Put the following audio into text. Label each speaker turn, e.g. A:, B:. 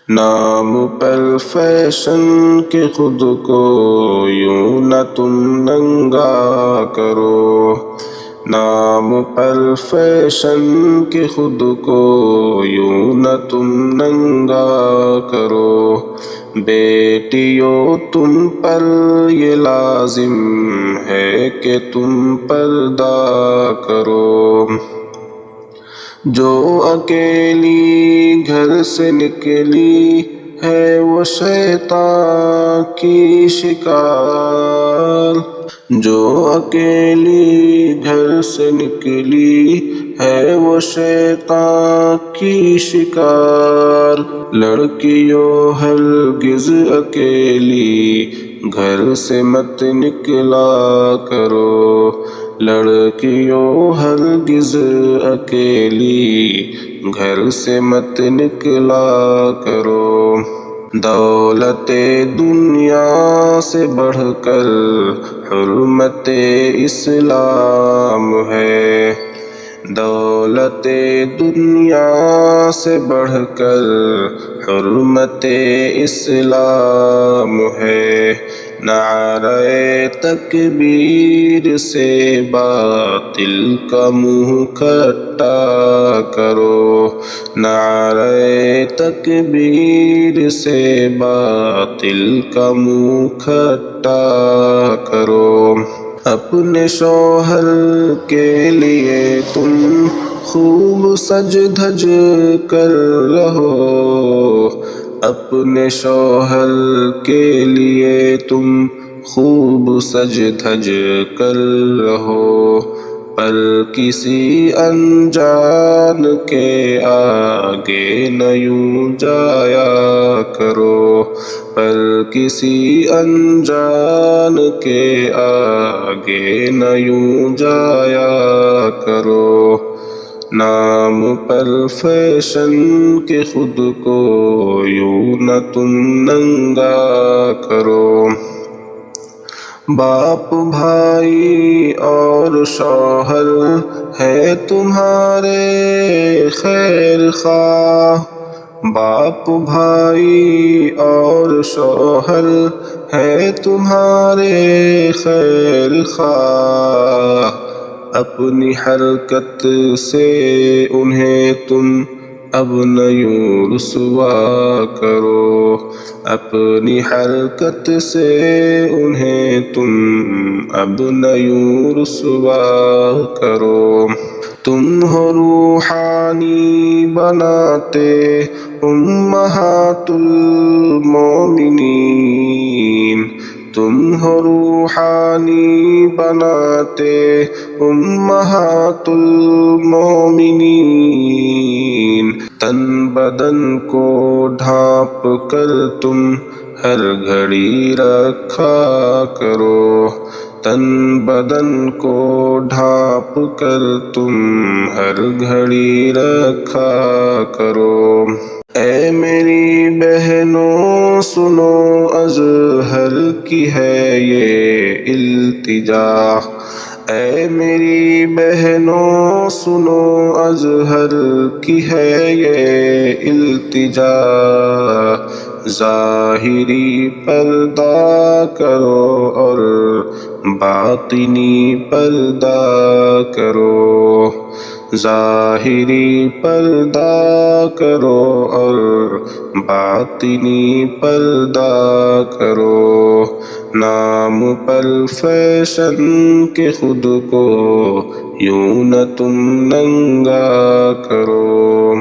A: نام پر فیشن کے خود کو یوں نہ تم ننگا کرو، نام پر فیشن کے خود کو یوں نہ تم ننگا کرو، بیٹیوں تم پر یہ لازم ہے کہ تم پردہ کرو، جو اکیلی گھر سے نکلی ہے وہ شیطان کی شکار، جو اکیلی گھر سے نکلی ہے وہ شیطان کی شکار، لڑکیوں ہرگز اکیلی گھر سے مت نکلا کرو، لڑکیوں ہرگز اکیلی گھر سے مت نکلا کرو، دولت دنیا سے بڑھ کر حرمت اسلام ہے، دولت دنیا سے بڑھ کر حرمت اسلام ہے، نعرہ تکبیر سے باطل کا منہ کھٹا کرو، نعرہ تکبیر سے باطل کا منہ کھٹا کرو، اپنے شوہر کے لیے تم خوب سج دھج کر رہو، اپنے شوہر کے لیے تم خوب سج دھج کر رہو، پر کسی انجان کے آگے نہ یوں جایا کرو، پر کسی انجان کے آگے نہ یوں جایا کرو، نام پر فیشن کے خود کو یوں نہ تم ننگا کرو، باپ بھائی اور شوہر ہے تمہارے خیر خواہ، باپ بھائی اور شوہر ہے تمہارے خیر خواہ، اپنی حرکت سے انہیں تم اب نہ یوں رسوا کرو، اپنی حرکت سے انہیں تم اب نہ یوں رسوا کرو، تم ہو روحانی بناتے امہات المومنین، تم ہو روحانی بناتے امہات المومنین، تن بدن کو ڈھانپ کر تم ہر گھڑی رکھا کرو، تن بدن کو ڈھانپ کر تم ہر گھڑی رکھا کرو، اے میری بہنوں سنو اظہر کی ہے یہ التجا، اے میری بہنوں سنو اظہر کی ہے یہ التجا، ظاہری پردہ کرو اور باطنی پردہ کرو، ظاہری پردہ کرو اور باطنی پردہ کرو، نام پر فیشن کے خود کو یوں نہ تم ننگا کرو۔